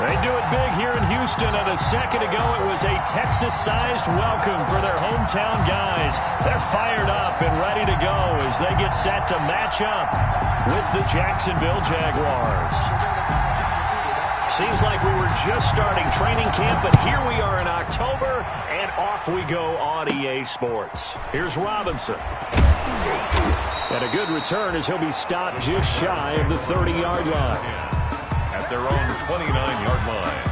They do it big here in Houston, and a second ago it was a Texas-sized welcome for their hometown guys. They're fired up and ready to go as they get set to match up with the Jacksonville Jaguars. Seems like we were just starting training camp, but here we are in October, and off we go on EA Sports. Here's Robinson. And a good return as he'll be stopped just shy of the 30-yard line. At their own 29-yard line.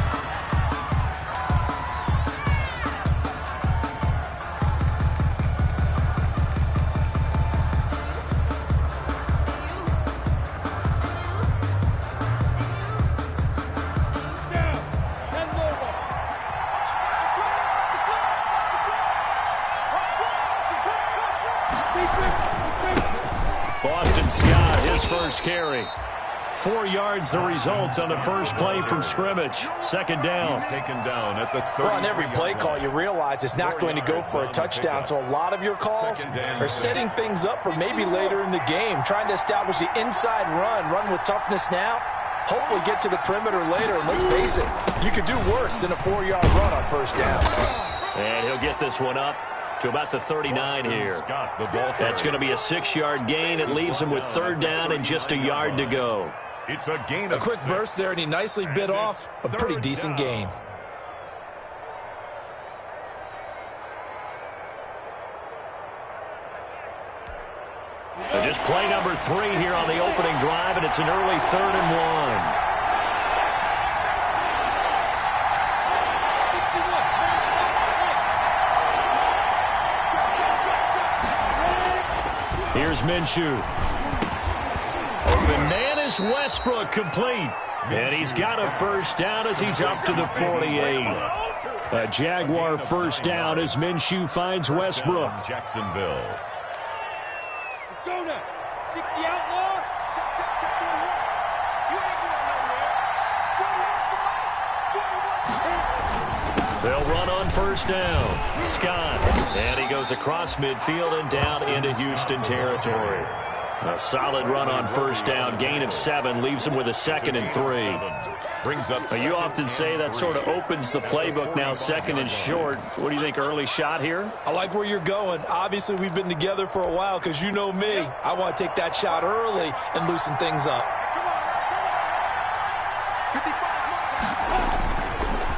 Boston Scott, his first carry. 4 yards the result on the first play from scrimmage. Second down. He's taken down at the 30. Well, on every play call, you realize it's not going to go for a touchdown. So a lot of your calls are setting things up for maybe later in the game, trying to establish the inside run with toughness now, hopefully get to the perimeter later. And let's face it, you could do worse than a 4-yard run on first down. And he'll get this one up to about the 39 here. That's going to be a 6-yard gain. It leaves him with third down and just a yard to go. It's a gain. A quick burst there, and he nicely bit off a pretty decent gain. Just play number 3 here on the opening drive, and it's an early 3rd and 1. Here's Minshew. Open man is Westbrook, complete. And he's got a first down as he's up to the 48. A Jaguar first down as Minshew finds Westbrook. Jacksonville. Let's go now. 60 outlaw. Check, check, check. 41. You ain't going nowhere. 41. They'll run on first down. Scott. And he goes across midfield and down into Houston territory. A solid run on first down. Gain of 7 leaves him with a 2nd and 3. Brings up. You often say that sort of opens the playbook now, 2nd and short. What do you think, early shot here? I like where you're going. Obviously, we've been together for a while because you know me. I want to take that shot early and loosen things up.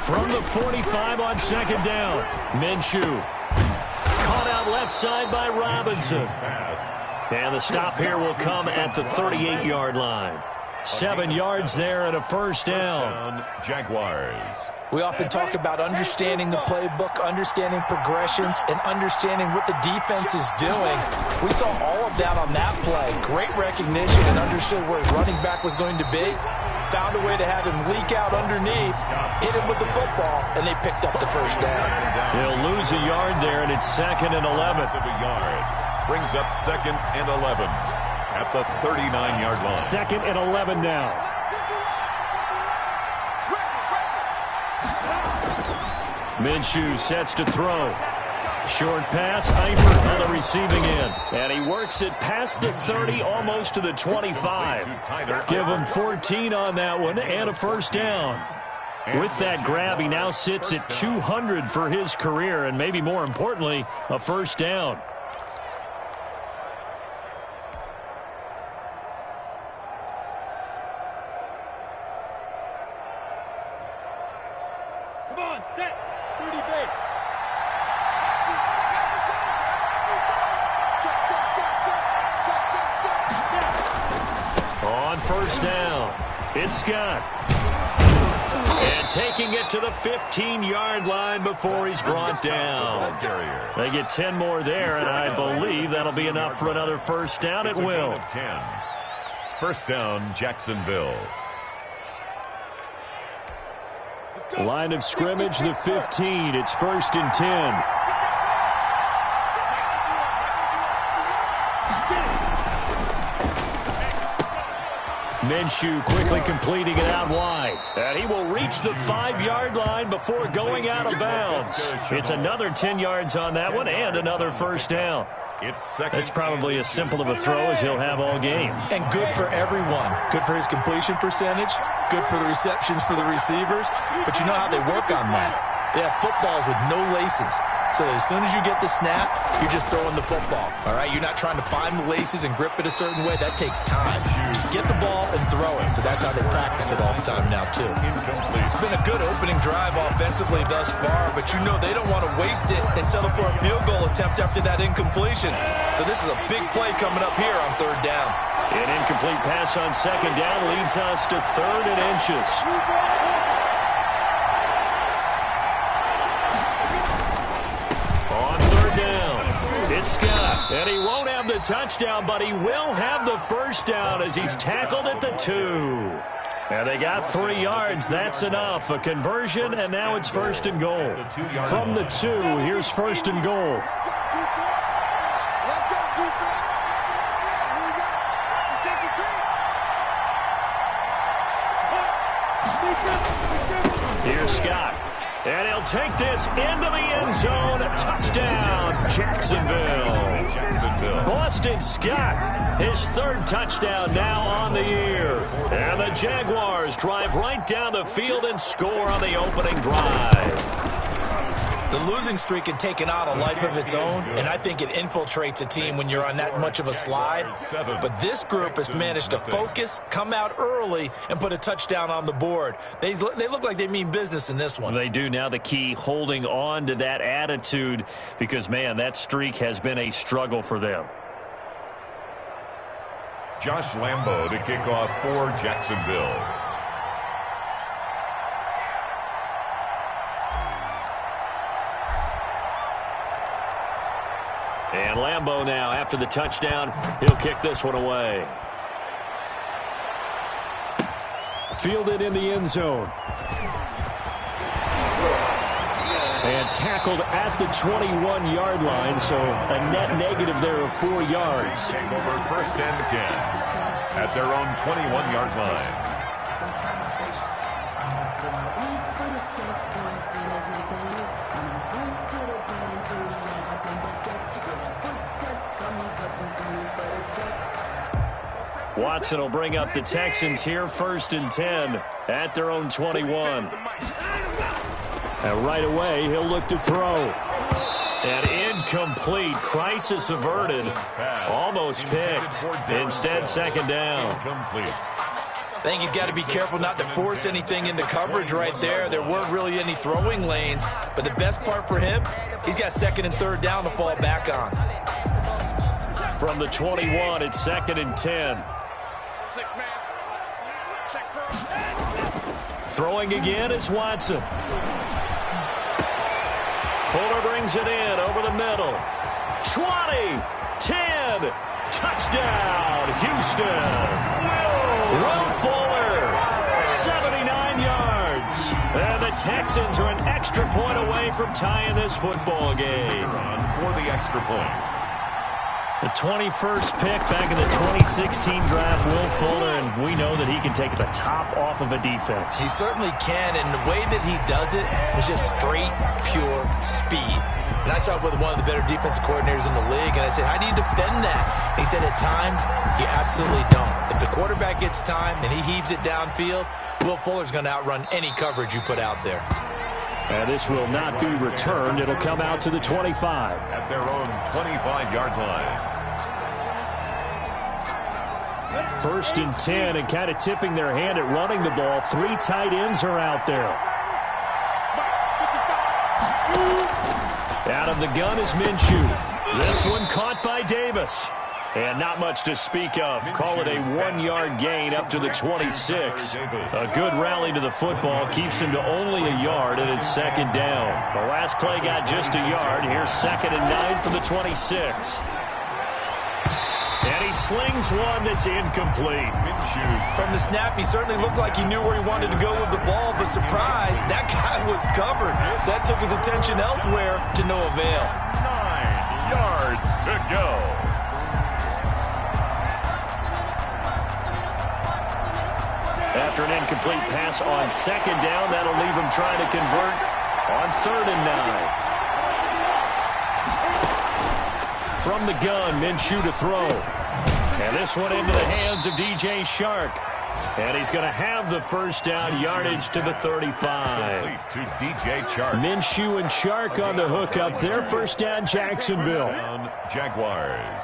From the 45 on 2nd down. Minshew. Caught out left side by Robinson. And the stop here will come at the 38-yard line. 7 yards there and a first down. Jaguars. We often talk about understanding the playbook, understanding progressions, and understanding what the defense is doing. We saw all of that on that play. Great recognition and understood where his running back was going to be. Found a way to have him leak out underneath, hit him with the football, and they picked up the first down. They'll lose a yard there, and it's 2nd and 11. Brings up 2nd and 11 at the 39-yard line. 2nd and 11 now. Minshew sets to throw. Short pass, Eifert on the receiving end. And he works it past the 30, almost to the 25. Give him 14 on that one and a first down. With that grab, he now sits at 200 for his career, and maybe more importantly, a first down. Come on, set. 30 base. On first down, it's Scott. And taking it to the 15-yard line before he's brought down. They get 10 more there, and I believe that'll be enough for another first down. It will. 10. First down, Jacksonville. Line of scrimmage, the 15. It's 1st and 10. Minshew quickly completing it out wide. And he will reach the 5-yard line before going out of bounds. It's another 10 yards on that one and another first down. It's second. That's probably as simple of a throw as he'll have all game. And good for everyone. Good for his completion percentage. Good for the receptions for the receivers. But you know how they work on that. They have footballs with no laces. So that as soon as you get the snap, you're just throwing the football. All right? You're not trying to find the laces and grip it a certain way. That takes time. Just get the ball and throw it. So that's how they practice it all the time now, too. It's been a good opening drive offensively thus far, but you know they don't want to waste it and settle for a field goal attempt after that incompletion. So this is a big play coming up here on third down. An incomplete pass on second down leads us to 3rd and inches. It's Scott, and he won't have the touchdown, but he will have the first down as he's tackled at the 2. And they got 3 yards. That's enough. A conversion, and now it's 1st and goal. From the 2, here's 1st and goal. Here's Scott. And he'll take this into the end zone. Touchdown, Jacksonville. Boston Scott, his 3rd touchdown now on the year. And the Jaguars drive right down the field and score on the opening drive. The losing streak had taken on a life of its own, and I think it infiltrates a team when you're on that much of a slide. But this group has managed to focus, come out early, and put a touchdown on the board. They look like they mean business in this one. They do. Now the key, holding on to that attitude, because, man, that streak has been a struggle for them. Josh Lambo to kick off for Jacksonville. And Lambo now, after the touchdown, he'll kick this one away. Fielded in the end zone. And tackled at the 21-yard line, so a net negative there of 4 yards. Take over 1st and 10 at their own 21-yard line. Watson will bring up the Texans here, 1st and 10 at their own 21. And right away, he'll look to throw. And incomplete. Crisis averted. Almost picked. Instead, 2nd down. I think he's got to be careful not to force anything into coverage right there. There weren't really any throwing lanes. But the best part for him, he's got 2nd and 3rd down to fall back on. From the 21, it's 2nd and 10. Throwing again is Watson. Fuller brings it in over the middle. 20, 10, touchdown, Houston. Will Fuller, 79 yards. And the Texans are an extra point away from tying this football game. For the extra point. The 21st pick back in the 2016 draft, Will Fuller, and we know that he can take the top off of a defense. He certainly can, and the way that he does it is just straight, pure speed. And I saw it with one of the better defensive coordinators in the league, and I said, how do you defend that? He said, at times, you absolutely don't. If the quarterback gets time and he heaves it downfield, Will Fuller's going to outrun any coverage you put out there. And this will not be returned. It'll come out to the 25. At their own 25-yard line. 1st and 10, and kind of tipping their hand at running the ball. 3 tight ends are out there. Out of the gun is Minshew. This one caught by Davis. And not much to speak of. Call it a 1-yard gain up to the 26. A good rally to the football keeps him to only a yard, and it's 2nd down. The last play got just a yard. Here's 2nd and 9 from the 26. And he slings one that's incomplete. From the snap, he certainly looked like he knew where he wanted to go with the ball, but surprise, that guy was covered. So that took his attention elsewhere to no avail. 9 yards to go. After an incomplete pass on 2nd down, that'll leave him trying to convert on 3rd and 9. From the gun, Minshew to throw. And this one into the hands of DJ Shark. And he's going to have the first down, yardage to the 35. To DJ Shark. Minshew and Shark on the hook up there. First down, Jacksonville. Jaguars.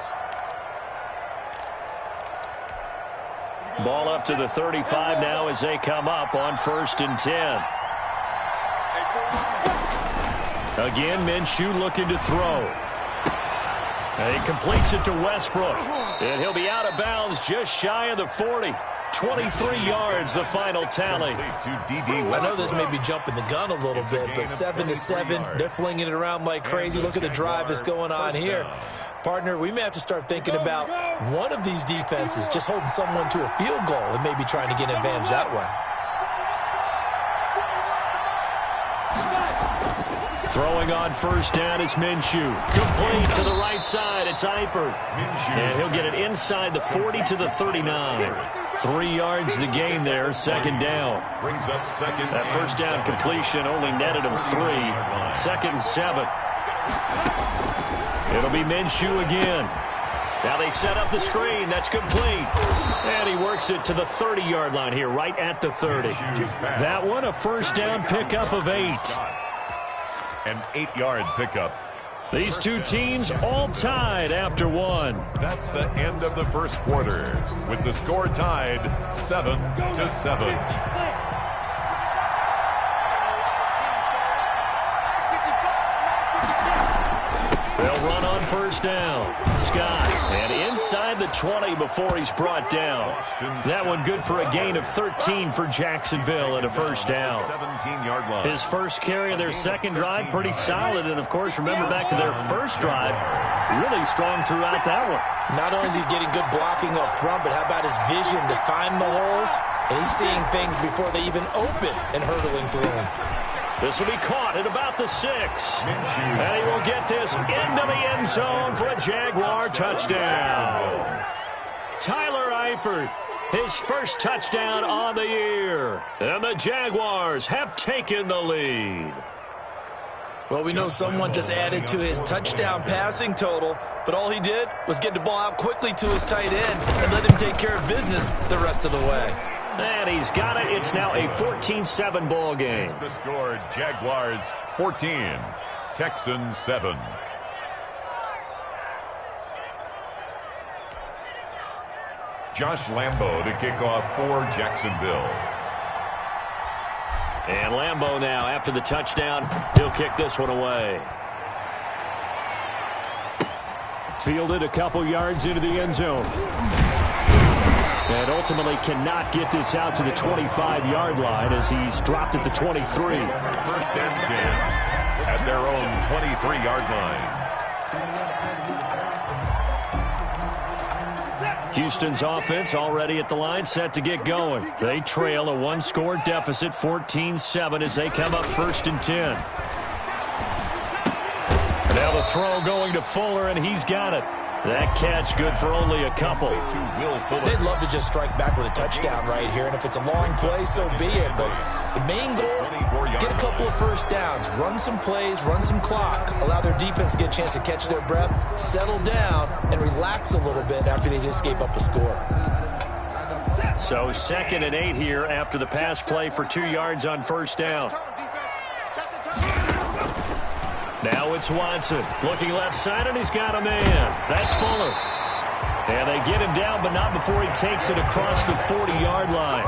Ball up to the 35 now as they come up on 1st and 10. Again, Minshew looking to throw. And he completes it to Westbrook. And he'll be out of bounds just shy of the 40. 23 yards, the final tally. I know this may be jumping the gun a little bit, but 7-7, they're flinging it around like crazy. Look at the drive that's going on here. Partner, we may have to start thinking about one of these defenses just holding someone to a field goal and maybe trying to get an advantage that way. Throwing on first down is Minshew. Complete to the right side. It's Eifert. And he'll get it inside the 40 to the 39. 3 yards the gain there, second down. Brings up second. That first down completion only netted him 3. 2nd and 7. It'll be Minshew again. Now they set up the screen. That's complete. And he works it to the 30-yard line here, right at the 30. That one, a first down pickup of 8. An 8-yard pickup. These two teams all tied after 1. That's the end of the first quarter, with the score tied 7-7. They'll run on first down. Scott, and inside the 20 before he's brought down. That one good for a gain of 13 for Jacksonville and a first down. 17-yard line. His first carry of their second drive, pretty solid. And, of course, remember back to their first drive, really strong throughout that one. Not only is he getting good blocking up front, but how about his vision to find the holes? And he's seeing things before they even open and hurtling through them. This will be caught at about the 6. And he will get this into the end zone for a Jaguar touchdown. Tyler Eifert, his first touchdown on the year. And the Jaguars have taken the lead. Well, we know someone just added to his touchdown passing total, but all he did was get the ball out quickly to his tight end and let him take care of business the rest of the way. And he's got it. It's now a 14-7 ball game. The score, Jaguars 14, Texans 7. Josh Lambo to kick off for Jacksonville. And Lambo now, after the touchdown, he'll kick this one away. Fielded a couple yards into the end zone. And ultimately cannot get this out to the 25-yard line as he's dropped at the 23. First and 10 at their own 23-yard line. Houston's offense already at the line, set to get going. They trail a one-score deficit, 14-7, as they come up 1st and 10. Now the throw going to Fuller, and he's got it. That catch good for only a couple. They'd love to just strike back with a touchdown right here, and if it's a long play, so be it. But the main goal, get a couple of first downs, run some plays, run some clock, allow their defense to get a chance to catch their breath, settle down, and relax a little bit after they just gave up a score. So 2nd and 8 here after the pass play for 2 yards on first down. Now it's Watson looking left side, and he's got a man. That's Fuller. And they get him down, but not before he takes it across the 40-yard line.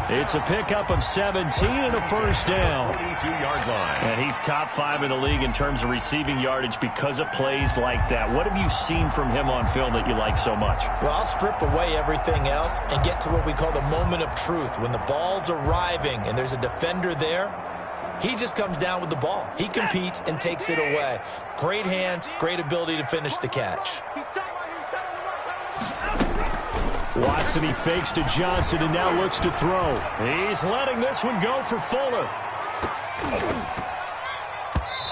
It's a pickup of 17 and a first down. 42-yard line. And he's top 5 in the league in terms of receiving yardage because of plays like that. What have you seen from him on film that you like so much? Well, I'll strip away everything else and get to what we call the moment of truth. When the ball's arriving and there's a defender there, he just comes down with the ball. He competes and takes it away. Great hands, great ability to finish the catch. Watson, he fakes to Johnson and now looks to throw. He's letting this one go for Fuller.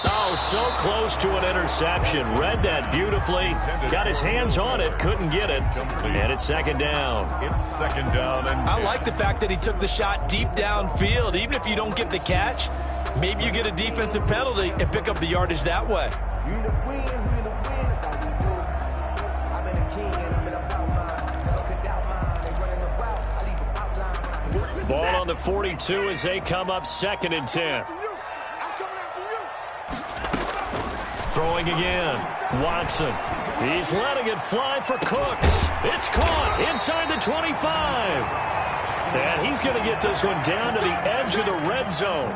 Oh, so close to an interception. Read that beautifully. Got his hands on it, couldn't get it. And it's 2nd down. It's 2nd down. And I like the fact that he took the shot deep downfield. Even if you don't get the catch, maybe you get a defensive penalty and pick up the yardage that way. Ball on the 42 as they come up 2nd and 10. Throwing again. Watson. He's letting it fly for Cooks. It's caught inside the 25. And he's going to get this one down to the edge of the red zone.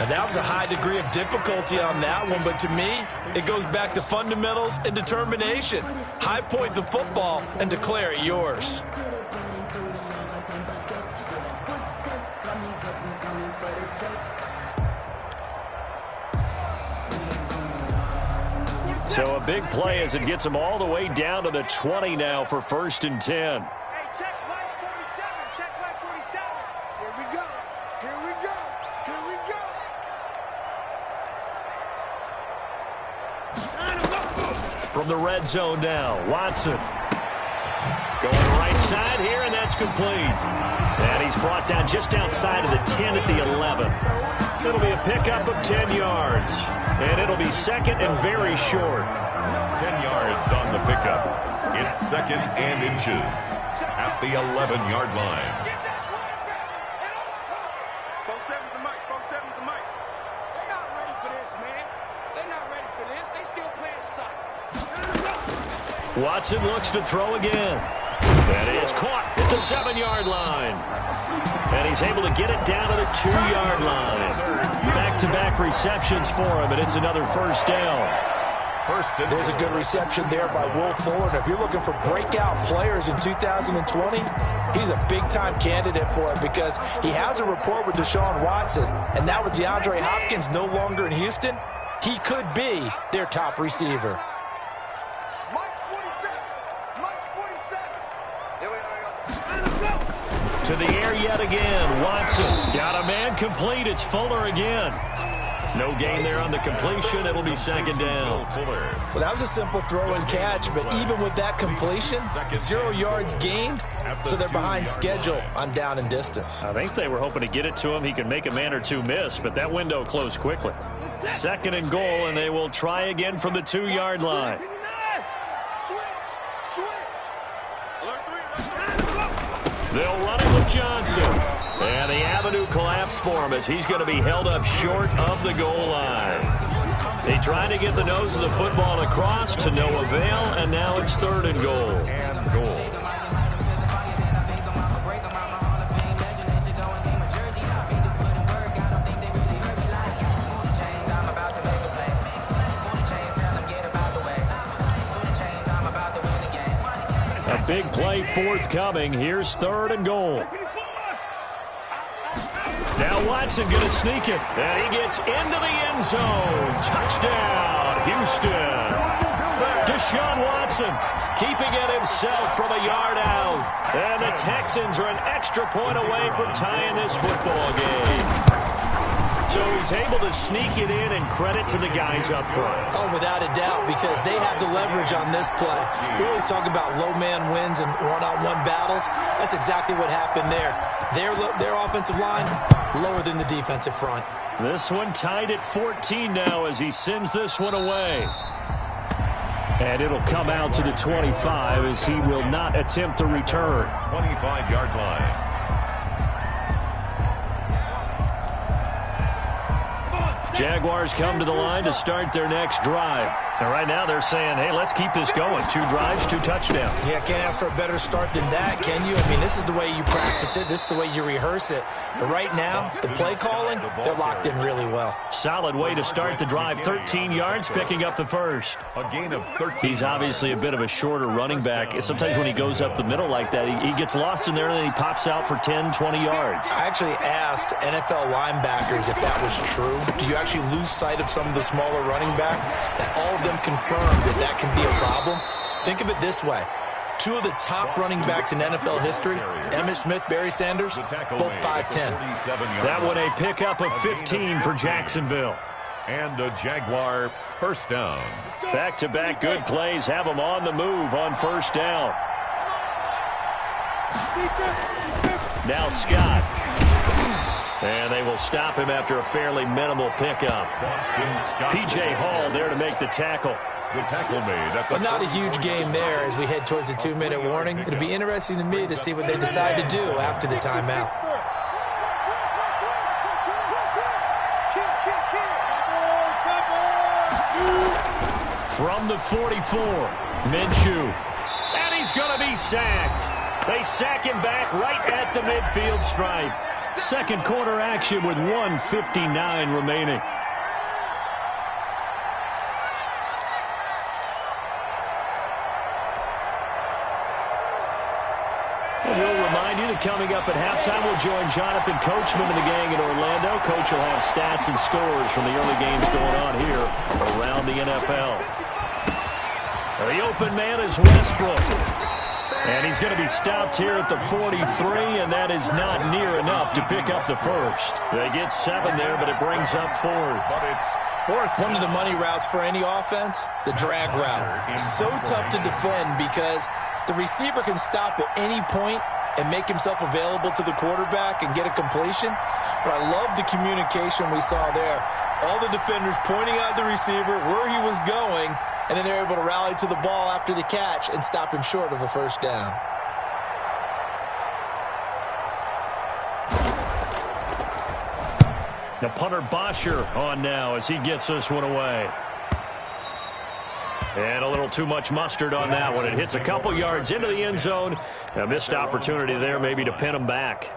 And that was a high degree of difficulty on that one, but to me, it goes back to fundamentals and determination. High point the football and declare it yours. So a big play as it gets them all the way down to the 20 now for 1st and 10. Hey, check flag 47. Check flag 47. Here we go. Here we go. Here we go. From the red zone now, Watson. Going right side here, and that's complete. And he's brought down just outside of the 10 at the 11. It'll be a pickup of 10 yards. And it'll be 2nd and very short. 10 yards on the pickup. It's 2nd and inches at the 11-yard line. Both sevens to Mike. Both sevens to Mike. They're not ready for this, man. They're not ready for this. They still playing soccer. Watson looks to throw again. That is caught at the 7-yard line. And he's able to get it down to the 2-yard line. Back-to-back receptions for him, and it's another 1st down. There's a good reception there by Will Fuller. And if you're looking for breakout players in 2020, he's a big-time candidate for it because he has a rapport with Deshaun Watson. And now with DeAndre Hopkins no longer in Houston, he could be their top receiver. Mike's 47. Mike's 47. Here we go. To the air yet again. Watson got a man complete. It's Fuller again. No gain there on the completion. It'll be 2nd down. Well, that was a simple throw and catch, but even with that completion, 0 yards gained, so they're behind schedule on down and distance. I think they were hoping to get it to him. He could make a man or two miss, but that window closed quickly. 2nd and goal, and they will try again from the 2-yard line. They'll run it with Johnson. And the avenue collapsed for him as he's going to be held up short of the goal line. They tried to get the nose of the football across to no avail, and now it's 3rd and goal. A big play forthcoming. Here's 3rd and goal. Now Watson going to sneak it, and he gets into the end zone. Touchdown, Houston. Deshaun Watson keeping it himself from a yard out. And the Texans are an extra point away from tying this football game. So he's able to sneak it in, and credit to the guys up front. Oh, without a doubt, because they have the leverage on this play. We always talk about low man wins and one-on-one battles. That's exactly what happened there. Their offensive line, lower than the defensive front. This one tied at 14 now as he sends this one away. And it'll come out to the 25 as he will not attempt to return. 25-yard line. Jaguars come to the line to start their next drive. And right now they're saying, hey, let's keep this going. 2 drives, 2 touchdowns. Yeah, can't ask for a better start than that, can you? I mean, this is the way you practice it. This is the way you rehearse it. But right now, the play calling, they're locked in really well. Solid way to start the drive. 13 yards, picking up the first. A gain of 13. He's obviously a bit of a shorter running back. Sometimes when he goes up the middle like that, he gets lost in there, and then he pops out for 10, 20 yards. I actually asked NFL linebackers if that was true. Do you actually lose sight of some of the smaller running backs? And all of them confirmed that can be a problem. Think of it this way. 2 of the top running backs in NFL history, Emmitt Smith, Barry Sanders, both 5'10". That one a pickup of 15 for Jacksonville. And a Jaguar 1st down. Back-to-back good plays have them on the move on 1st down. Now Scott. And they will stop him after a fairly minimal pickup. P.J. Hall there to make the tackle. The tackle made at the But not a huge game there as we head towards the 2-minute warning. It'll be interesting to me to see what they decide to do after the timeout. From the 44, Minshew. And he's going to be sacked. They sack him back right at the midfield stripe. Second quarter action with 1:59 remaining. We'll remind you that coming up at halftime, we'll join Jonathan Coachman and the gang in Orlando. Coach will have stats and scores from the early games going on here around the NFL. The open man is Westbrook. And he's going to be stopped here at the 43, and that is not near enough to pick up the first. They get 7 there, but it brings up fourth. But it's fourth. One of the money routes for any offense, the drag route. So tough to defend because the receiver can stop at any point and make himself available to the quarterback and get a completion. But I love the communication we saw there. All the defenders pointing out the receiver, where he was going, and then they're able to rally to the ball after the catch and stop him short of a first down. The punter Bosher on now as he gets this one away. And a little too much mustard on that one. It hits a couple yards into the end zone. A missed opportunity there maybe to pin him back.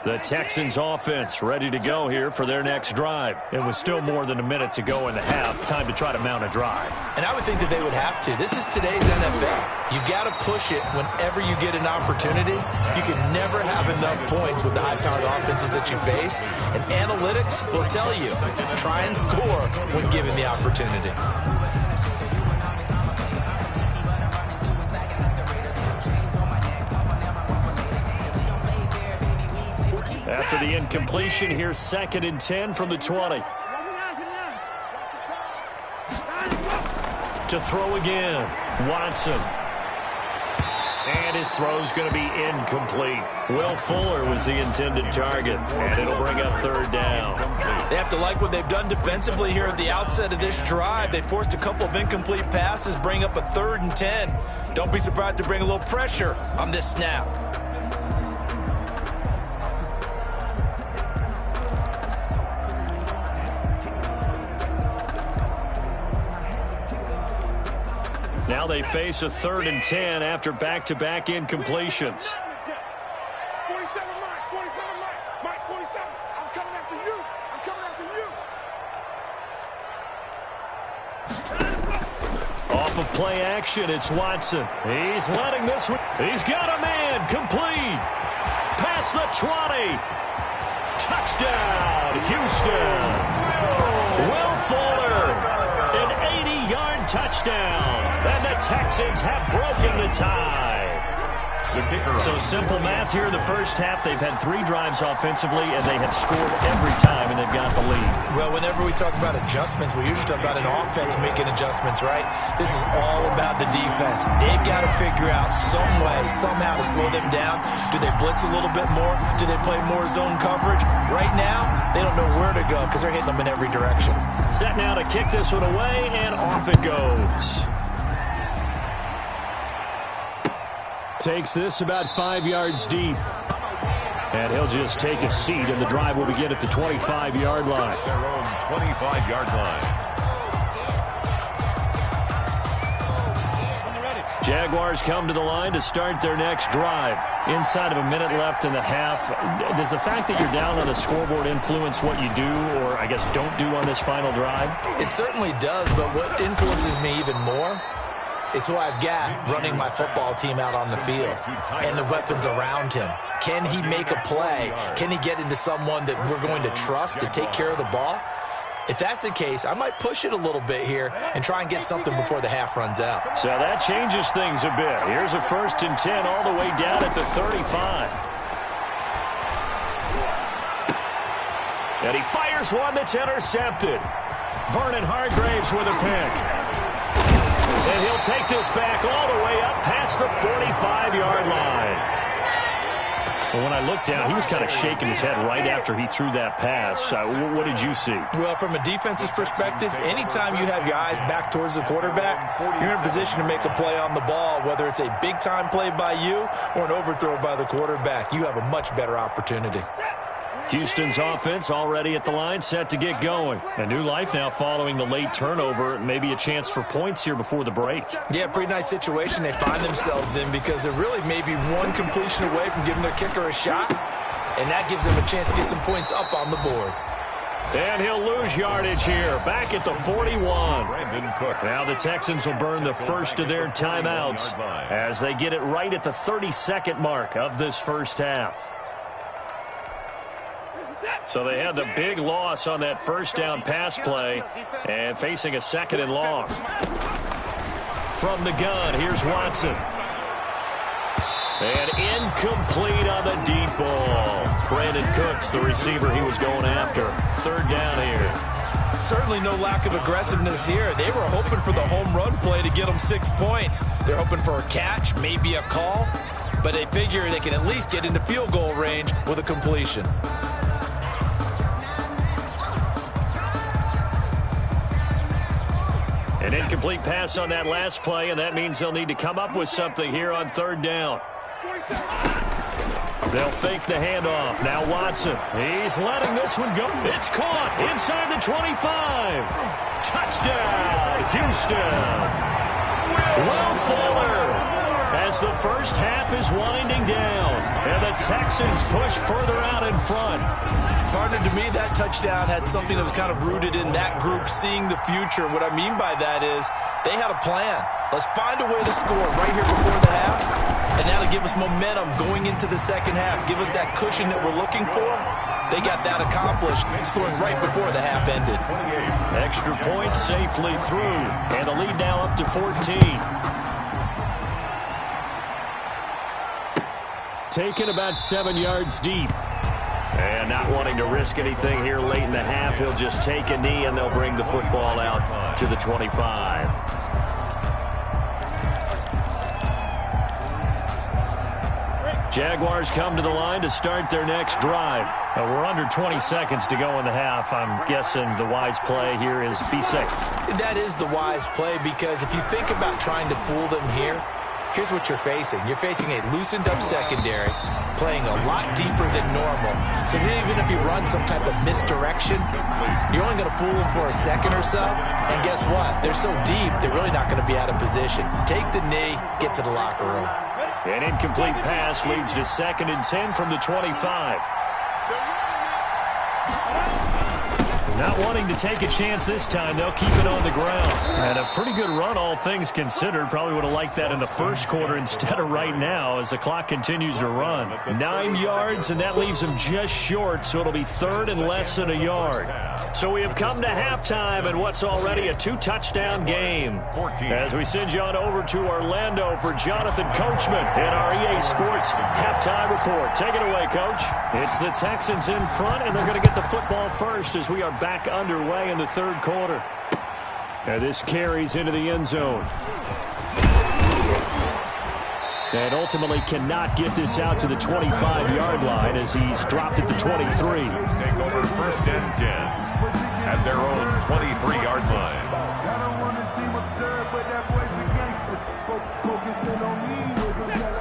The Texans offense ready to go here for their next drive. It was still more than a minute to go in the half. Time to try to mount a drive. And I would think that they would have to. This is today's NFL. You got to push it whenever you get an opportunity. You can never have enough points with the high-powered offenses that you face. And analytics will tell you, try and score when given the opportunity. After the incompletion, here's 2nd and 10 from the 20. To throw again, Watson. And his throw's going to be incomplete. Will Fuller was the intended target, and it'll bring up 3rd down. They have to like what they've done defensively here at the outset of this drive. They forced a couple of incomplete passes, bring up a 3rd and 10. Don't be surprised to bring a little pressure on this snap. Now they face a 3rd and 10 after back-to-back incompletions. 47 Mike, 47. I'm coming after you. I'm coming after you. Off of play action, it's Watson. He's letting this one. He's got a man. Complete. Past the 20. Touchdown, Houston. Will Fuller. An 80-yard touchdown. And the Texans have broken the tie. So simple math here in the first half. They've had 3 drives offensively, and they have scored every time, and they've got the lead. Well, whenever we talk about adjustments, we usually talk about an offense making adjustments, right? This is all about the defense. They've got to figure out some way, somehow to slow them down. Do they blitz a little bit more? Do they play more zone coverage? Right now, they don't know where to go because they're hitting them in every direction. Set now to kick this one away, and off it goes. Takes this about 5 yards deep. And he'll just take a seat, and the drive will begin at the 25-yard line. Their own 25-yard line. Jaguars come to the line to start their next drive. Inside of a minute left in the half. Does the fact that you're down on the scoreboard influence what you do, or I guess don't do on this final drive? It certainly does, but what influences me even more is who I've got running my football team out on the field and the weapons around him. Can he make a play? Can he get into someone that we're going to trust to take care of the ball? If that's the case, I might push it a little bit here and try and get something before the half runs out. So that changes things a bit. Here's a 1st and 10 all the way down at the 35. And he fires one that's intercepted. Vernon Hargreaves with a pick. And he'll take this back all the way up past the 45-yard line. Well, when I looked down, he was kind of shaking his head right after he threw that pass. What did you see? Well, from a defense's perspective, anytime you have your eyes back towards the quarterback, you're in a position to make a play on the ball, whether it's a big-time play by you or an overthrow by the quarterback. You have a much better opportunity. Houston's offense already at the line, set to get going. A new life now following the late turnover. Maybe a chance for points here before the break. Yeah, pretty nice situation they find themselves in because they're really maybe one completion away from giving their kicker a shot, and that gives them a chance to get some points up on the board. And he'll lose yardage here, back at the 41. Now the Texans will burn the first of their timeouts as they get it right at the 30-second mark of this first half. So they had the big loss on that first down pass play and facing a second and long. From the gun, here's Watson. And incomplete on the deep ball. Brandon Cooks, the receiver he was going after. Third down here. Certainly no lack of aggressiveness here. They were hoping for the home run play to get them 6 points. They're hoping for a catch, maybe a call, but they figure they can at least get into field goal range with a completion. An incomplete pass on that last play, and that means they'll need to come up with something here on third down. They'll fake the handoff. Now Watson. He's letting this one go. It's caught inside the 25. Touchdown, Houston. Will Fuller. As the first half is winding down, and the Texans push further out in front. Partner, to me, that touchdown had something that was kind of rooted in that group seeing the future. What I mean by that is they had a plan. Let's find a way to score right here before the half, and that'll give us momentum going into the second half. Give us that cushion that we're looking for. They got that accomplished, scoring right before the half ended. Extra points safely through, and the lead now up to 14. Taken about 7 yards deep. And not wanting to risk anything here late in the half, he'll just take a knee and they'll bring the football out to the 25. Jaguars come to the line to start their next drive. We're under 20 seconds to go in the half. I'm guessing the wise play here is be safe. That is the wise play because if you think about trying to fool them here, here's what you're facing. You're facing a loosened-up secondary, playing a lot deeper than normal. So even if you run some type of misdirection, you're only going to fool them for a second or so. And guess what? They're so deep, they're really not going to be out of position. Take the knee, get to the locker room. An incomplete pass leads to 2nd and 10 from the 25. Not wanting to take a chance this time, they'll keep it on the ground. And a pretty good run, all things considered. Probably would have liked that in the first quarter instead of right now as the clock continues to run. 9 yards, and that leaves them just short, so it'll be 3rd and less than a yard. So we have come to halftime in what's already a 2-touchdown game. As we send you on over to Orlando for Jonathan Coachman in our EA Sports halftime report. Take it away, Coach. It's the Texans in front, and they're going to get the football first as we are back underway in the third quarter. And this carries into the end zone. And ultimately cannot get this out to the 25-yard line as he's dropped at the 23. Take over 1st and 10 at their own 23-yard line.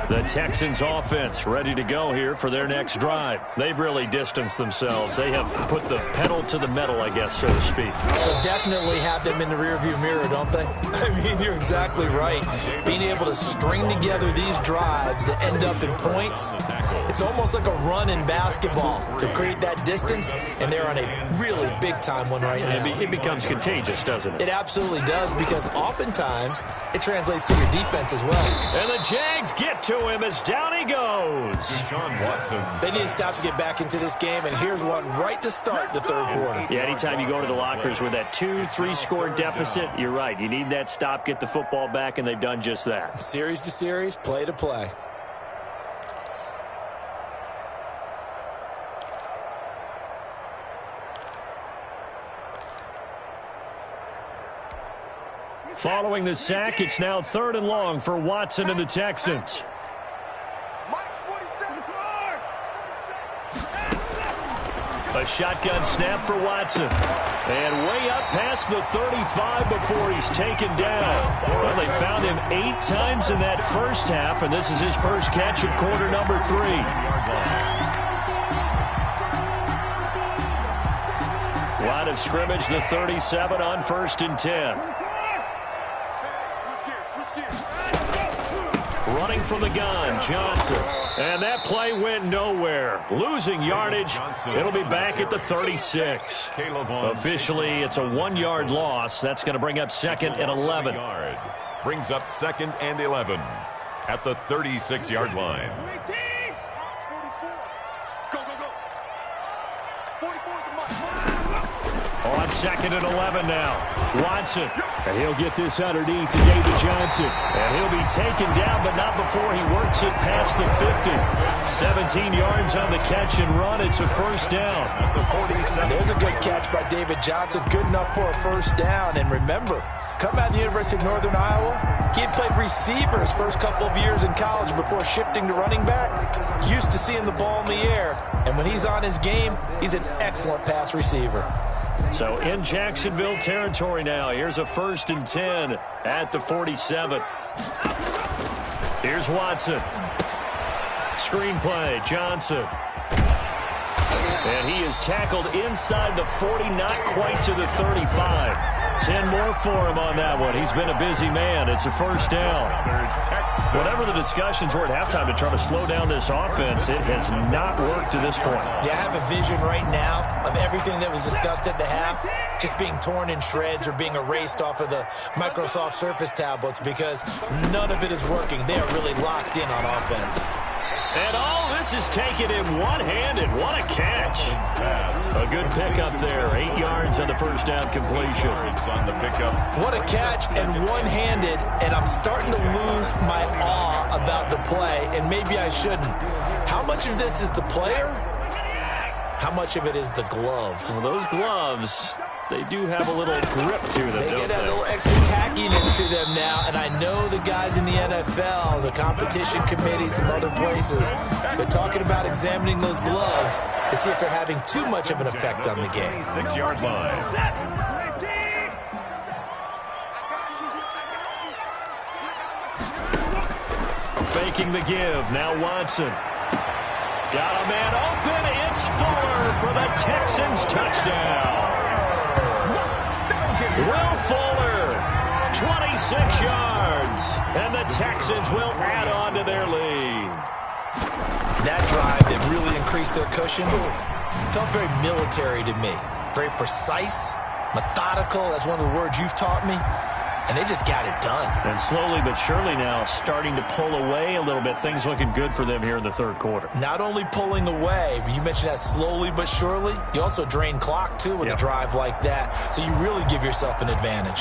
The Texans offense ready to go here for their next drive. They've really distanced themselves. They have put the pedal to the metal, I guess, so to speak. So definitely have them in the rearview mirror, don't they? I mean, you're exactly right. Being able to string together these drives that end up in points, it's almost like a run in basketball to create that distance, and they're on a really big-time one right now. It becomes contagious, doesn't it? It absolutely does, because oftentimes it translates to your defense as well. And the Jags get to him as down he goes. They need to stop to get back into this game, and here's one right to start the third quarter. Yeah, anytime you go to the lockers with that 2-3 score deficit, you're right. You need that stop, get the football back, and they've done just that. Series to series, play to play. Following the sack, it's now 3rd and long for Watson and the Texans. A shotgun snap for Watson. And way up past the 35 before he's taken down. Well, they found him 8 times in that first half, and this is his first catch of quarter number 3. Line of scrimmage, the 37 on 1st and 10. Running from the gun, Johnson. And that play went nowhere. Losing yardage. It'll be back at the 36. Officially, it's a 1-yard loss. That's going to bring up 2nd and 11. Brings up 2nd and 11 at the 36-yard line. On 2nd and 11 now. Watson. And he'll get this underneath to David Johnson. And he'll be taken down, but not before he works it past the 50. 17 yards on the catch and run. It's a first down. At the 47. There's a good catch by David Johnson. Good enough for a first down. And remember, coming out of the University of Northern Iowa, he had played receiver his first couple of years in college before shifting to running back. Used to seeing the ball in the air. And when he's on his game, he's an excellent pass receiver. So in Jacksonville territory now. Here's a 1st and 10 at the 47. Here's Watson. Screen play, Johnson. And he is tackled inside the 40, not quite to the 35. 10 more for him on that one. He's been a busy man. It's a first down. Whatever the discussions were at halftime to try to slow down this offense, it has not worked to this point. Yeah, I have a vision right now of everything that was discussed at the half just being torn in shreds or being erased off of the Microsoft Surface tablets because none of it is working. They are really locked in on offense. And all this is taken in one-handed. What a catch. A good pickup there. 8 yards on the first down completion. What a catch and one-handed, and I'm starting to lose my awe about the play, and maybe I shouldn't. How much of this is the player? How much of it is the glove? Well, those gloves, they do have a little grip to them, They don't get a they? little extra tackiness to them now, and I know the guys in the NFL, the competition committee, some other places, they're talking about examining those gloves to see if they're having too much of an effect on the game. 6-yard line. Faking the give. Now Watson. Got a man open. It's Fuller for the Texans touchdown. Will Fuller, 26 yards. And the Texans will add on to their lead. That drive that really increased their cushion felt very military to me. Very precise, methodical. That's one of the words you've taught me. And they just got it done. And slowly but surely now starting to pull away a little bit. Things looking good for them here in the third quarter. Not only pulling away, but you mentioned that slowly but surely. You also drain clock, too, with a drive like that. So you really give yourself an advantage.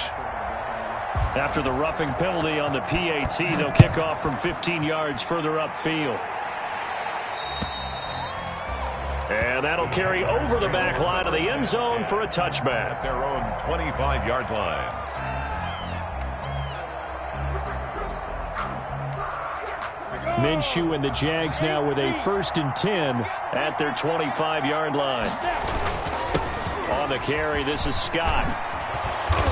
After the roughing penalty on the PAT, they'll kick off from 15 yards further upfield. And that'll carry over the back line of the end zone for a touchback. Their own 25-yard line. Minshew and the Jags now with a 1st and 10 at their 25-yard line. On the carry, this is Scott.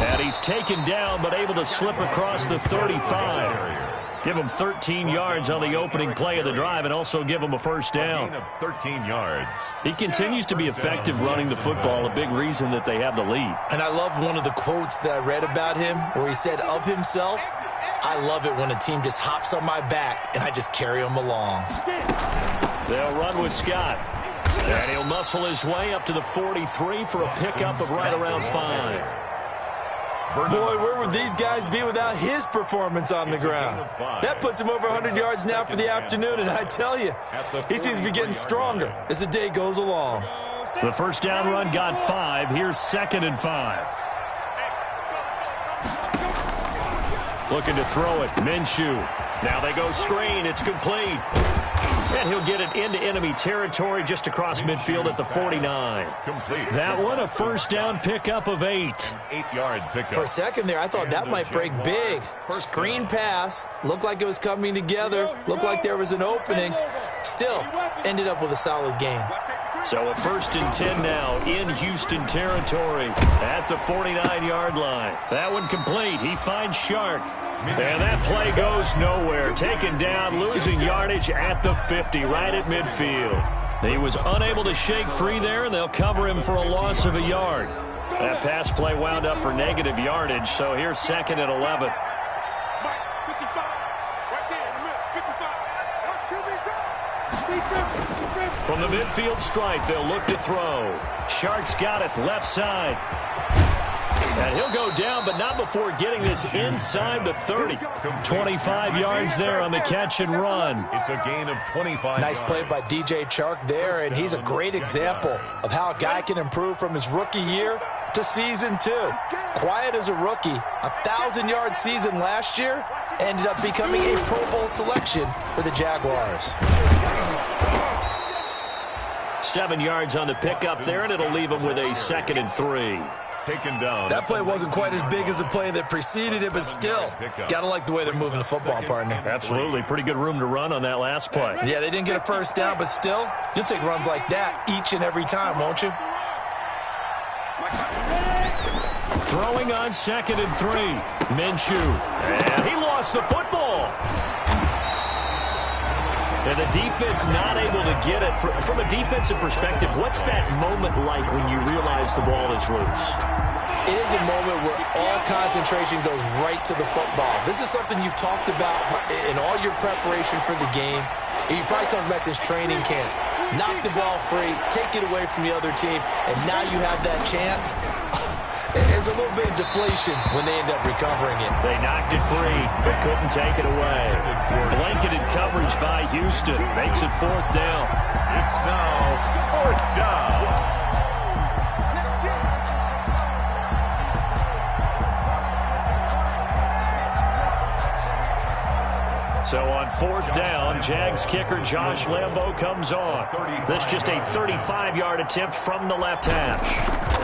And he's taken down but able to slip across the 35. Give him 13 yards on the opening play of the drive and also give him a first down. 13 yards. He continues to be effective running the football, a big reason that they have the lead. And I love one of the quotes that I read about him where he said of himself, I love it when a team just hops on my back and I just carry them along. They'll run with Scott. And he'll muscle his way up to the 43 for a pickup of right around 5. Boy, where would these guys be without his performance on the ground? That puts him over 100 yards now for the afternoon, and I tell you, he seems to be getting stronger as the day goes along. The first down run got 5. Here's 2nd and 5. Looking to throw it. Minshew. Now they go screen. It's complete. And he'll get it into enemy territory just across midfield at the 49. That one, a first down pickup of 8. 8-yard pickup. For a second there, I thought that might break big. Screen pass. Looked like it was coming together. Looked like there was an opening. Still, ended up with a solid gain. So a first and 10 now in Houston territory at the 49-yard line. That one complete. He finds Shark. And that play goes nowhere. Taken down, losing yardage at the 50, right at midfield. He was unable to shake free there, and they'll cover him for a loss of a yard. That pass play wound up for negative yardage, so here's second and 11. From the midfield stripe, they'll look to throw. Shark's got it, left side. And he'll go down, but not before getting this inside the 30. 25 yards there on the catch and run. It's a gain of 25 Nice play by DJ Chark there, and he's a great example of how a guy can improve from his rookie year to season 2. Quiet as a rookie, 1,000-yard season last year, ended up becoming a Pro Bowl selection for the Jaguars. 7 yards on the pickup there, and it'll leave him with a second and 3. Taken down. That play wasn't quite as big as the play that preceded it, but still, gotta like the way they're moving the football, partner. Absolutely. Pretty good room to run on that last play. Yeah, they didn't get a first down, but still, you'll take runs like that each and every time, won't you? Throwing on second and 3. Minshew. And he lost the football. And the defense not able to get it. From a defensive perspective, what's that moment like when you realize the ball is loose? It is a moment where all concentration goes right to the football. This is something you've talked about in all your preparation for the game. And you probably talked about since training camp. Knock the ball free, take it away from the other team, and now you have that chance. There's a little bit of deflation when they end up recovering it. They knocked it free, but couldn't take it away. Blanketed coverage by Houston. Makes it 4th down. It's now 4th down. So on 4th down, Jags kicker Josh Lambo comes on. This just a 35-yard attempt from the left hash.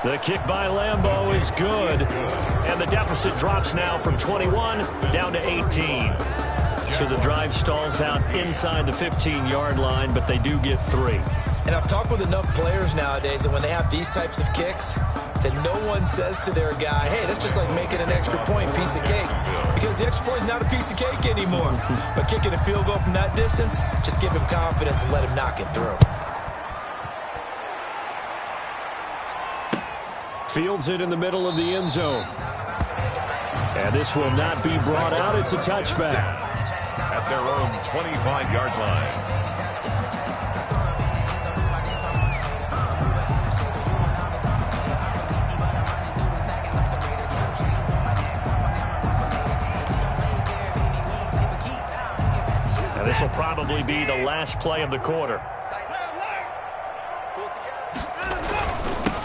The kick by Lambo is good, and the deficit drops now from 21 down to 18. So the drive stalls out inside the 15-yard line, but they do get 3. And I've talked with enough players nowadays that when they have these types of kicks, that no one says to their guy, hey, that's just like making an extra point, piece of cake. Because the extra point is not a piece of cake anymore. But kicking a field goal from that distance, just give him confidence and let him knock it through. Fields it in the middle of the end zone. And this will not be brought out. It's a touchback. At their own 25-yard line. And this will probably be the last play of the quarter.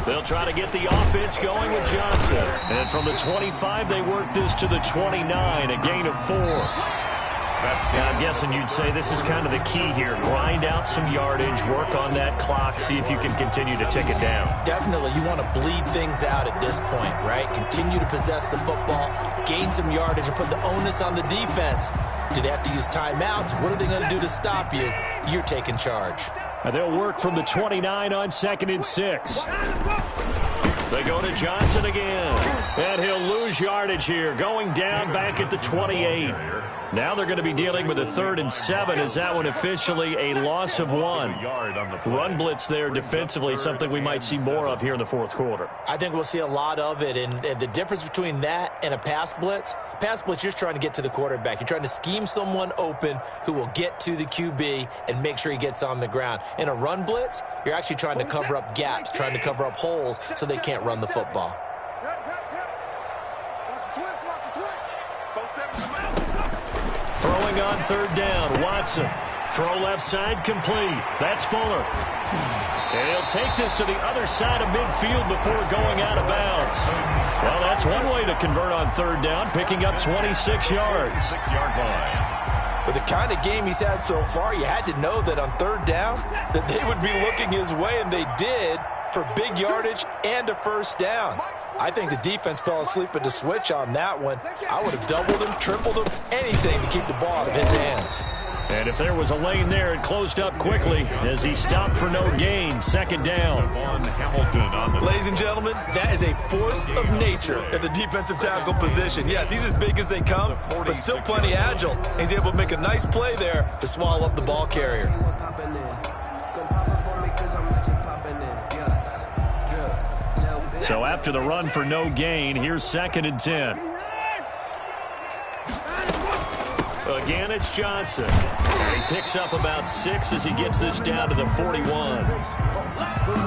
They'll try to get the offense going with Johnson. And from the 25, they work this to the 29, a gain of 4. Now, I'm guessing you'd say this is kind of the key here. Grind out some yardage, work on that clock, see if you can continue to tick it down. Definitely, you want to bleed things out at this point, right? Continue to possess the football, gain some yardage, and put the onus on the defense. Do they have to use timeouts? What are they going to do to stop you? You're taking charge. And they'll work from the 29 on 2nd and 6. They go to Johnson again. And he'll lose yardage here, going down back at the 28. Now they're going to be dealing with a 3rd and 7. Is that one officially a loss of 1? Run blitz there defensively, something we might see more of here in the 4th quarter. I think we'll see a lot of it. And the difference between that and a pass blitz, you're just trying to get to the quarterback. You're trying to scheme someone open who will get to the QB and make sure he gets on the ground. In a run blitz, you're actually trying to cover up gaps, trying to cover up holes so they can't run the football. Throwing on 3rd down, Watson. Throw left side, complete. That's Fuller. And he'll take this to the other side of midfield before going out of bounds. Well, that's one way to convert on 3rd down, picking up 26 yards. 6-yard line. With the kind of game he's had so far, you had to know that on third down that they would be looking his way, and they did, for big yardage and a first down. I think the defense fell asleep at the switch on that one. I would have doubled him, tripled him, anything to keep the ball out of his hands. And if there was a lane there, it closed up quickly as he stopped for no gain. Second down. Ladies and gentlemen, that is a force of nature at the defensive tackle position. Yes, he's as big as they come, but still plenty agile. He's able to make a nice play there to swallow up the ball carrier. So after the run for no gain, here's 2nd and 10. Again, it's Johnson. And he picks up about 6 as he gets this down to the 41. And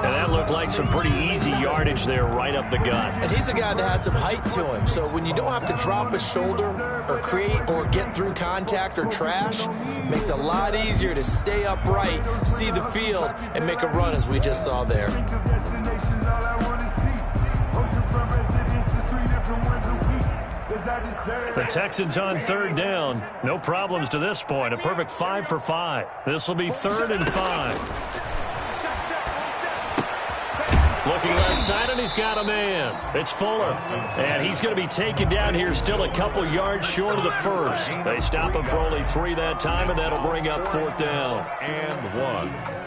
that looked like some pretty easy yardage there right up the gut. And he's a guy that has some height to him. So when you don't have to drop a shoulder or create or get through contact or trash, it makes it a lot easier to stay upright, see the field, and make a run as we just saw there. The Texans on third down. No problems to this point. A perfect 5 for 5. This will be 3rd and 5. Looking left side, and he's got a man. It's Fuller. And he's going to be taken down here still a couple yards short of the first. They stop him for only 3 that time, and that'll bring up 4th down. And 1.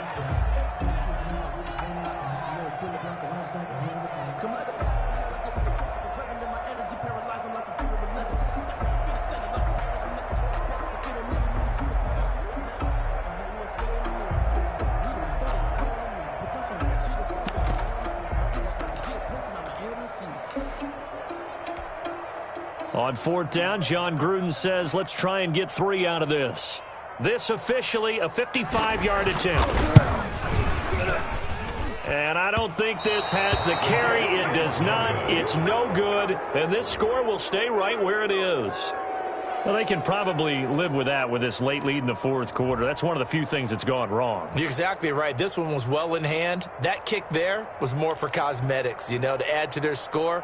On 4th down, John Gruden says, let's try and get 3 out of this. This officially a 55-yard attempt. And I don't think this has the carry. It does not. It's no good. And this score will stay right where it is. Well, they can probably live with that with this late lead in the 4th quarter. That's one of the few things that's gone wrong. You're exactly right. This one was well in hand. That kick there was more for cosmetics, you know, to add to their score.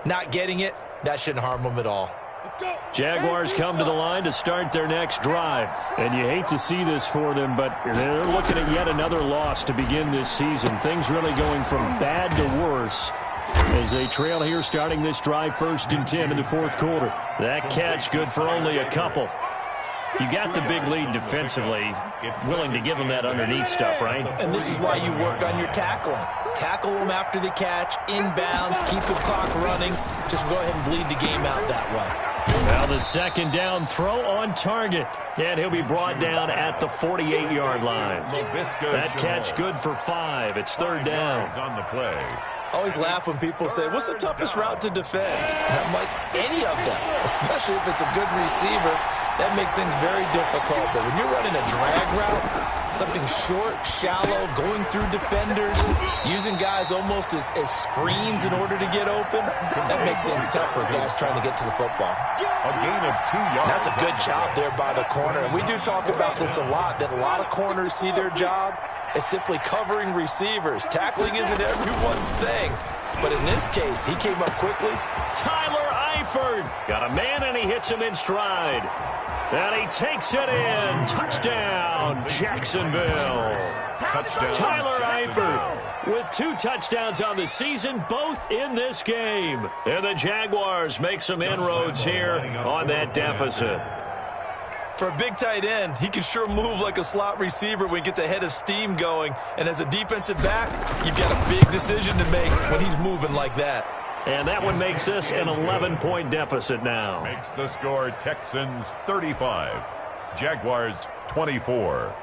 Not getting it, that shouldn't harm them at all. Jaguars come to the line to start their next drive. And you hate to see this for them, but they're looking at yet another loss to begin this season. Things really going from bad to worse as they trail here starting this drive 1st and 10 in the 4th quarter. That catch good for only a couple. You got the big lead defensively. Willing to give them that underneath stuff, right? And this is why you work on your tackling. Tackle them after the catch, inbounds, keep the clock running. Just go ahead and bleed the game out that way. Now the 2nd down throw on target. And he'll be brought down at the 48-yard line. That catch good for 5. It's 3rd down. On the play. I always laugh when people say, what's the toughest route to defend? And I'm like, any of them, especially if it's a good receiver. That makes things very difficult. But when you're running a drag route, something short, shallow, going through defenders, using guys almost as screens in order to get open, that makes things tough for guys trying to get to the football. A gain of 2 yards. That's a good job there by the corner. And we do talk about this a lot, that a lot of corners see their job as simply covering receivers. Tackling isn't everyone's thing. But in this case, he came up quickly. Tyler Eifert got a man, and he hits him in stride. And he takes it in. Touchdown, Jacksonville. Touchdown, Tyler Eifert with 2 touchdowns on the season, both in this game. And the Jaguars make some inroads here on that deficit. For a big tight end, he can sure move like a slot receiver when he gets a head of steam going. And as a defensive back, you've got a big decision to make when he's moving like that. And that one makes this an 11-point deficit now. Makes the score Texans 35, Jaguars 24.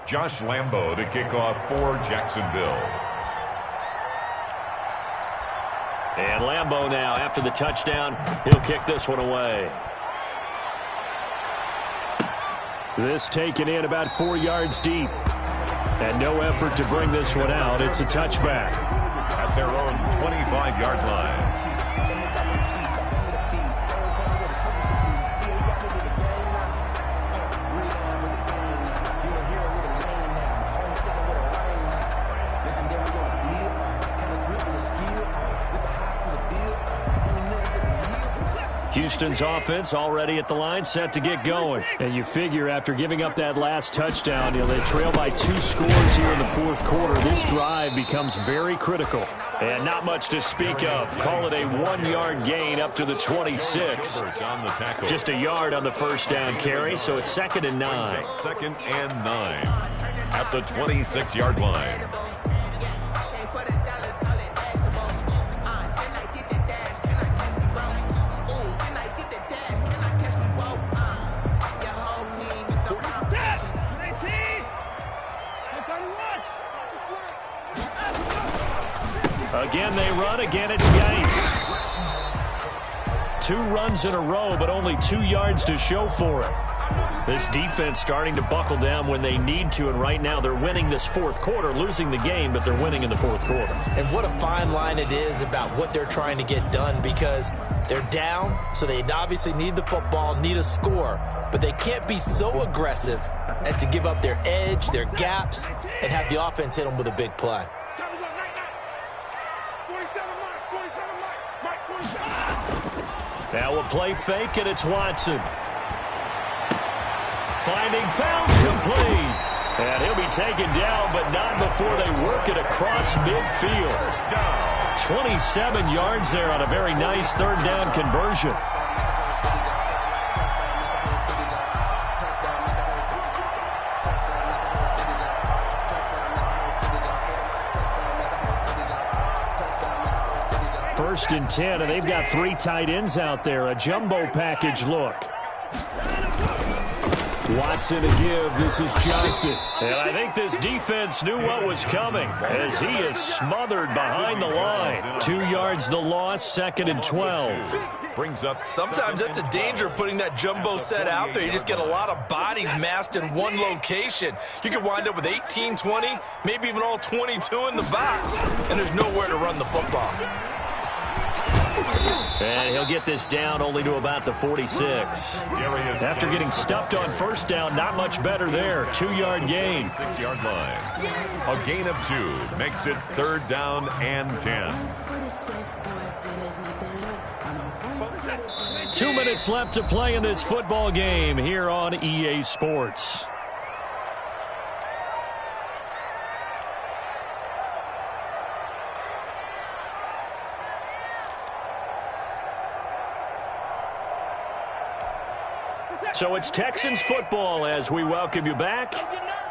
Josh Lambo to kick off for Jacksonville. And Lambo now, after the touchdown, he'll kick this one away. This taken in about 4 yards deep. And no effort to bring this one out. It's a touchback. At their own 25-yard line. Houston's offense already at the line, set to get going. And you figure after giving up that last touchdown, they trail by 2 scores here in the fourth quarter. This drive becomes very critical. And not much to speak of. Call it a 1-yard gain up to the 26. Just a yard on the first down carry, so it's 2nd and 9. 2nd and 9 at the 26-yard line. Again, they run. Again, it's Geis. 2 runs in a row, but only 2 yards to show for it. This defense starting to buckle down when they need to, and right now they're winning this fourth quarter, losing the game, but they're winning in the fourth quarter. And what a fine line it is about what they're trying to get done, because they're down, so they obviously need the football, need a score, but they can't be so aggressive as to give up their edge, their gaps, and have the offense hit them with a big play. Now a play fake, and it's Watson. Finding Fouts complete. And he'll be taken down, but not before they work it across midfield. 27 yards there on a very nice third down conversion. First and 10, and they've got 3 tight ends out there. A jumbo package look. Watson to give. This is Johnson. And I think this defense knew what was coming as he is smothered behind the line. 2 yards the loss, 2nd and 12. Brings up. Sometimes that's a danger of putting that jumbo set out there. You just get a lot of bodies massed in one location. You could wind up with 18, 20, maybe even all 22 in the box, and there's nowhere to run the football. And he'll get this down only to about the 46. After getting stuffed on first down, not much better there. 2-yard gain. 6-yard line. A gain of 2 makes it 3rd down and 10. 2 minutes left to play in this football game here on EA Sports. So it's Texans football as we welcome you back.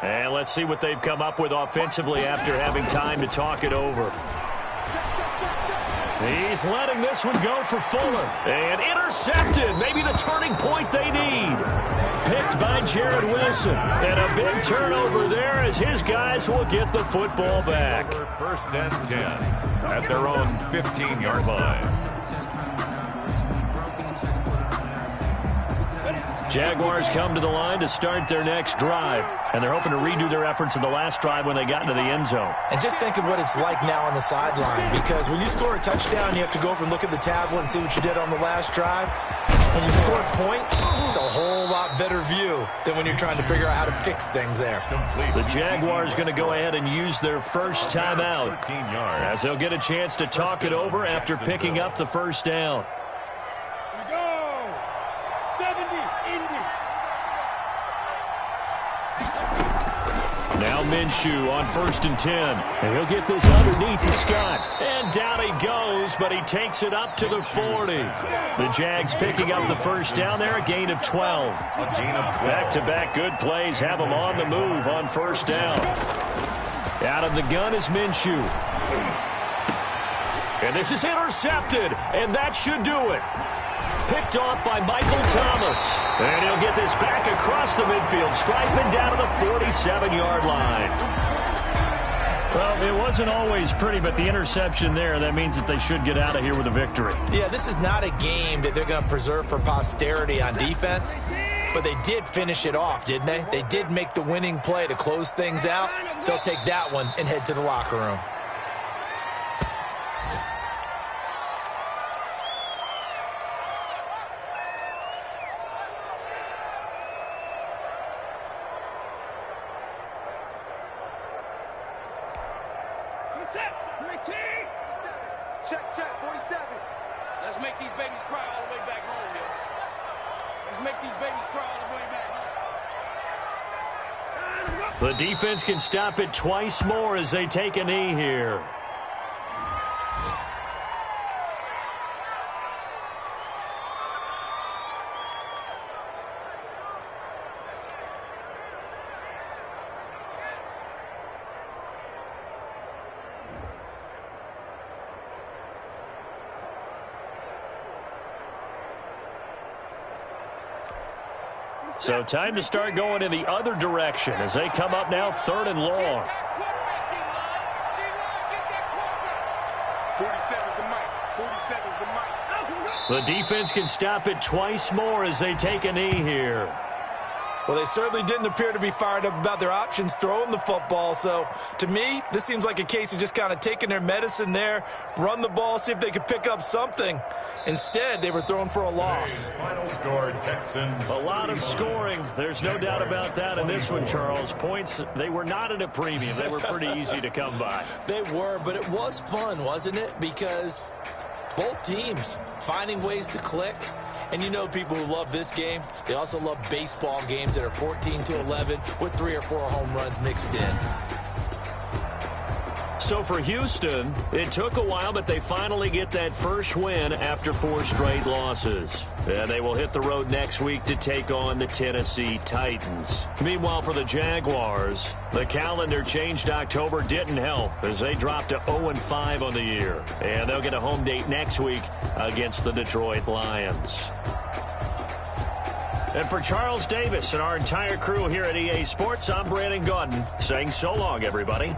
And let's see what they've come up with offensively after having time to talk it over. He's letting this one go for Fuller. And intercepted. Maybe the turning point they need. Picked by Jared Wilson. And a big turnover there as his guys will get the football back. 1st and 10 at their own 15-yard line. Jaguars come to the line to start their next drive, and they're hoping to redo their efforts in the last drive when they got into the end zone. And just think of what it's like now on the sideline, because when you score a touchdown, you have to go over and look at the tablet and see what you did on the last drive. When you score points, it's a whole lot better view than when you're trying to figure out how to fix things there. The Jaguars going to go ahead and use their first timeout as they'll get a chance to talk it over after picking up the first down. Now Minshew on 1st and 10. And he'll get this underneath to Scott. And down he goes, but he takes it up to the 40. The Jags picking up the first down there, a gain of 12. Back-to-back good plays have them on the move on first down. Out of the gun is Minshew. And this is intercepted, and that should do it. Picked off by Michael Thomas. And he'll get this back across the midfield, striping down to the 47-yard line. Well, it wasn't always pretty, but the interception there, that means that they should get out of here with a victory. Yeah, this is not a game that they're going to preserve for posterity on defense, but they did finish it off, didn't they? They did make the winning play to close things out. They'll take that one and head to the locker room. Check, 47. Let's make these babies cry all the way back home, yo. Let's make these babies cry all the way back home. The defense can stop it twice more as they take a knee here. So time to start going in the other direction as they come up now 3rd and long. 47's the mic. 47's the mic. The defense can stop it twice more as they take a knee here. Well, they certainly didn't appear to be fired up about their options throwing the football. So, to me, this seems like a case of just kind of taking their medicine there, run the ball, see if they could pick up something. Instead, they were throwing for a loss. Final score, Texans. A lot of scoring. There's no doubt about that in this one, Charles. Points, they were not at a premium. They were pretty easy to come by. They were, but it was fun, wasn't it? Because both teams finding ways to click. And you know people who love this game, they also love baseball games that are 14-11 with 3 or 4 home runs mixed in. So for Houston, it took a while, but they finally get that first win after 4 straight losses. And they will hit the road next week to take on the Tennessee Titans. Meanwhile, for the Jaguars, the calendar changed. October didn't help as they dropped to 0-5 on the year. And they'll get a home date next week against the Detroit Lions. And for Charles Davis and our entire crew here at EA Sports, I'm Brandon Gaudin saying so long, everybody.